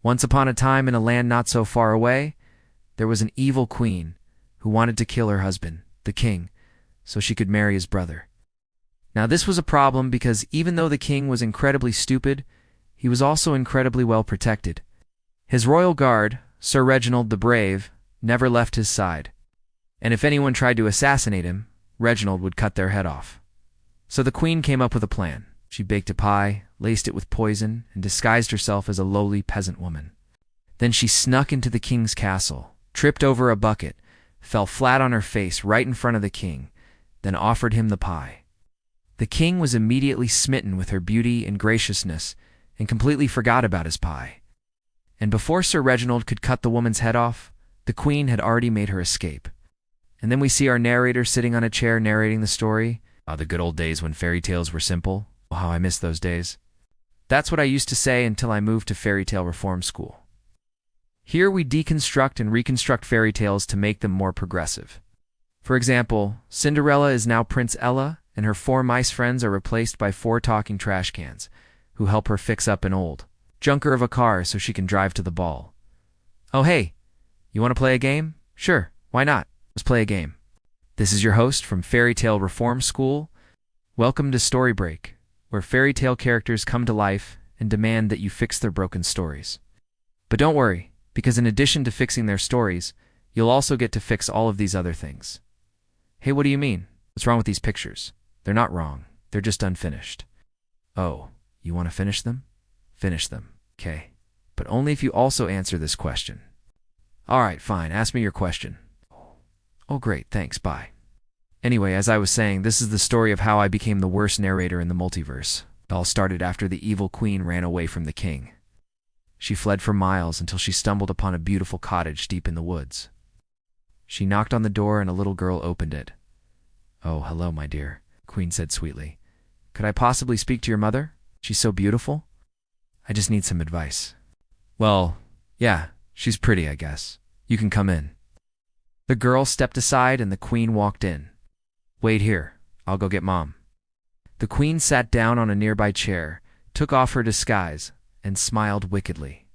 Once upon a time, in a land not so far away, there was an evil queen who wanted to kill her husband, the king, so she could marry his brother. Now this was a problem because even though the king was incredibly stupid, he was also incredibly well protected. His royal guard, Sir Reginald the Brave, never left his side. And if anyone tried to assassinate him, Reginald would cut their head off. So the queen came up with a plan. She baked a pie, laced it with poison, and disguised herself as a lowly peasant woman. Then she snuck into the king's castle, tripped over a bucket, fell flat on her face right in front of the king, then offered him the pie. The king was immediately smitten with her beauty and graciousness and completely forgot about his pie. And before Sir Reginald could cut the woman's head off, the queen had already made her escape. And then we see our narrator sitting on a chair narrating the story. The good old days when fairy tales were simple. Oh, how I miss those days. That's what I used to say until I moved to Fairy Tale Reform School. Here we deconstruct and reconstruct fairy tales to make them more progressive. For example, Cinderella is now Prince Ella, and her 4 mice friends are replaced by 4 talking trash cans, who help her fix up an old junker of a car so she can drive to the ball. Oh hey, you want to play a game? Sure, why not? Let's play a game. This is your host from Fairy Tale Reform School. Welcome to Storybook, where fairy tale characters come to life and demand that you fix their broken stories. But don't worry, because in addition to fixing their stories, you'll also get to fix all of these other things. Hey, what do you mean? What's wrong with these pictures? They're not wrong. They're just unfinished. Oh, you want to finish them? Finish them, okay. But only if you also answer this question. All right, fine. Ask me your question. Oh, great. Thanks. Bye. Anyway, as I was saying, this is the story of how I became the worst narrator in the multiverse. It all started after the evil queen ran away from the king. She fled for miles until she stumbled upon a beautiful cottage deep in the woods. She knocked on the door and a little girl opened it. Oh, hello, my dear, the queen said sweetly. Could I possibly speak to your mother? She's so beautiful. I just need some advice. Well, yeah, she's pretty, I guess. You can come in. The girl stepped aside and the queen walked in. Wait here. I'll go get Mom. The queen sat down on a nearby chair, took off her disguise, and smiled wickedly.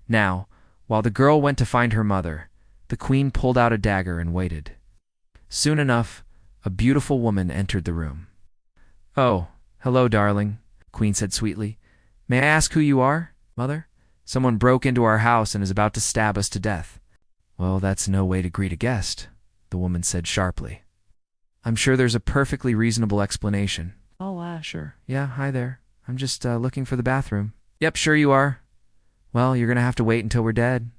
Now, while the girl went to find her mother, the queen pulled out a dagger and waited. Soon enough, a beautiful woman entered the room. Oh, hello, darling, the queen said sweetly. May I ask who you are, mother? Someone broke into our house and is about to stab us to death. Well, that's no way to greet a guest, the woman said sharply. I'm sure there's a perfectly reasonable explanation. Oh, sure. Yeah, hi there. I'm just looking for the bathroom. Yep, sure you are. Well, you're going to have to wait until we're dead,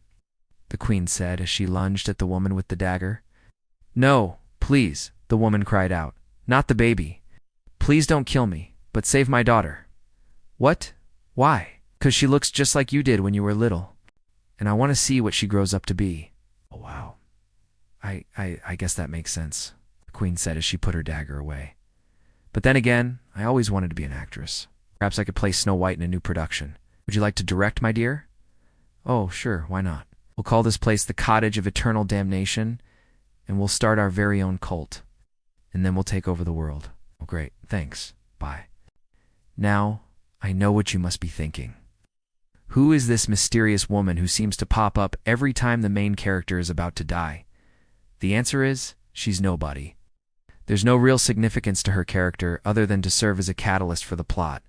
the queen said as she lunged at the woman with the dagger. No, please, the woman cried out. Not the baby. Please don't kill me, but save my daughter. What? Why? 'Cause she looks just like you did when you were little. And I want to see what she grows up to be. Oh, wow. I guess that makes sense, the queen said as she put her dagger away. But then again, I always wanted to be an actress. Perhaps I could play Snow White in a new production. Would you like to direct, my dear? Oh, sure, why not? We'll call this place the Cottage of Eternal Damnation, and we'll start our very own cult. And then we'll take over the world. Oh, great, thanks. Bye. Now, I know what you must be thinking. Who is this mysterious woman who seems to pop up every time the main character is about to die? The answer is, she's nobody. There's no real significance to her character other than to serve as a catalyst for the plot.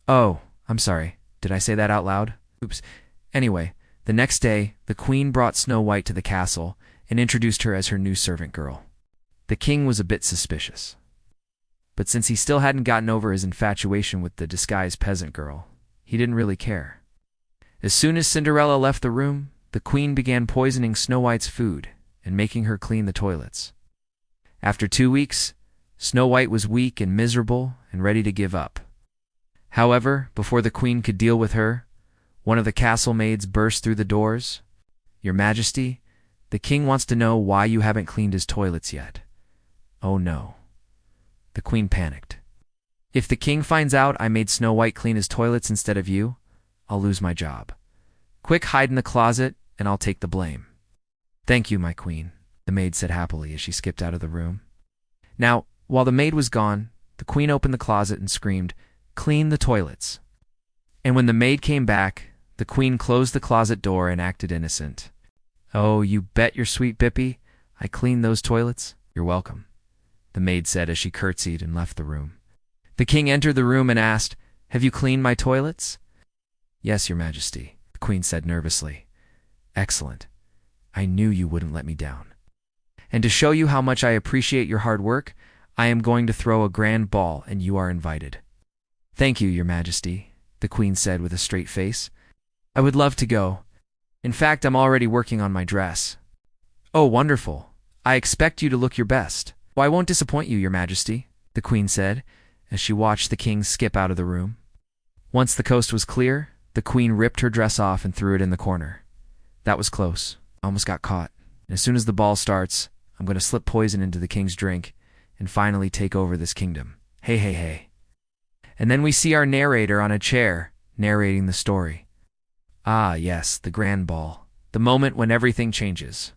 Oh, I'm sorry. Did I say that out loud? Oops. Anyway, the next day, the queen brought Snow White to the castle and introduced her as her new servant girl. The king was a bit suspicious. But since he still hadn't gotten over his infatuation with the disguised peasant girl, he didn't really care. As soon as Cinderella left the room, the queen began poisoning Snow White's food and making her clean the toilets. After 2 weeks, Snow White was weak and miserable and ready to give up. However, before the queen could deal with her, one of the castle maids burst through the doors. Your Majesty, the king wants to know why you haven't cleaned his toilets yet. Oh no. The queen panicked. If the king finds out I made Snow White clean his toilets instead of you, I'll lose my job. Quick, hide in the closet, and I'll take the blame. Thank you, my queen, the maid said happily as she skipped out of the room. Now, while the maid was gone, the queen opened the closet and screamed, "Clean the toilets." And when the maid came back, the The queen closed the closet door and acted innocent. "Oh, you bet your sweet Bippy. I cleaned those toilets. You're welcome," the maid said as she curtsied and left the room. The king entered the room and asked, "Have you cleaned my toilets?" "Yes, your majesty," the queen said nervously. "Excellent. I knew you wouldn't let me down. And to show you how much I appreciate your hard work, I am going to throw a grand ball and you are invited." "Thank you, your majesty," the queen said with a straight face. "I would love to go. In fact, I'm already working on my dress." "Oh, wonderful. I expect you to look your best." "Oh, I won't disappoint you, your majesty," the queen said, as she watched the king skip out of the room. Once the coast was clear, the queen ripped her dress off and threw it in the corner. "That was close. I almost got caught. And as soon as the ball starts, I'm going to slip poison into the king's drink and finally take over this kingdom. Hey, hey, hey." And then we see our narrator on a chair, narrating the story. Ah, yes, the grand ball. The moment when everything changes.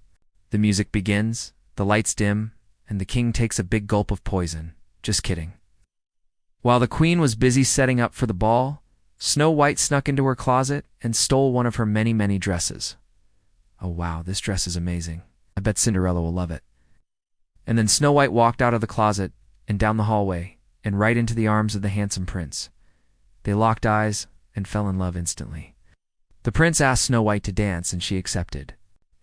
The music begins, the lights dim, and the king takes a big gulp of poison. Just kidding. While the queen was busy setting up for the ball, Snow White snuck into her closet and stole one of her many, many dresses. Oh wow, this dress is amazing. I bet Cinderella will love it. And then Snow White walked out of the closet and down the hallway and right into the arms of the handsome prince. They locked eyes and fell in love instantly. The prince asked Snow White to dance and she accepted.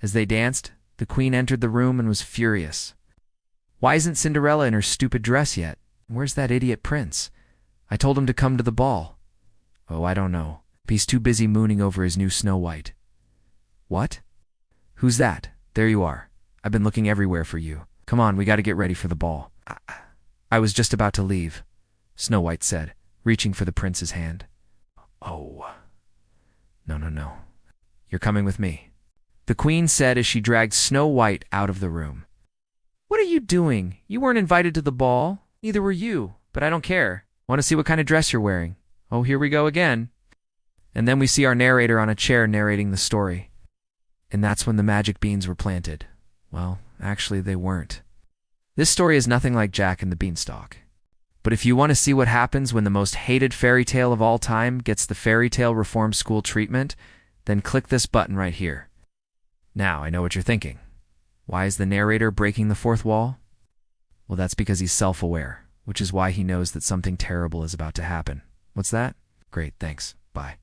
As they danced, the queen entered the room and was furious. "Why isn't Cinderella in her stupid dress yet? Where's that idiot prince? I told him to come to the ball." "Oh, I don't know. He's too busy mooning over his new Snow White." "What? Who's that? There you are. I've been looking everywhere for you. Come on, we got to get ready for the ball." I was just about to leave," Snow White said, reaching for the prince's hand. "Oh. No. You're coming with me," the queen said as she dragged Snow White out of the room. "What are you doing? You weren't invited to the ball. Neither were you, but I don't care. Want to see what kind of dress you're wearing? Oh, here we go again." And then we see our narrator on a chair narrating the story. And that's when the magic beans were planted. Well, actually they weren't. This story is nothing like Jack and the Beanstalk. But if you want to see what happens when the most hated fairy tale of all time gets the fairy tale reform school treatment, then click this button right here. Now, I know what you're thinking. Why is the narrator breaking the fourth wall? Well, that's because he's self-aware, which is why he knows that something terrible is about to happen. What's that? Great, thanks. Bye.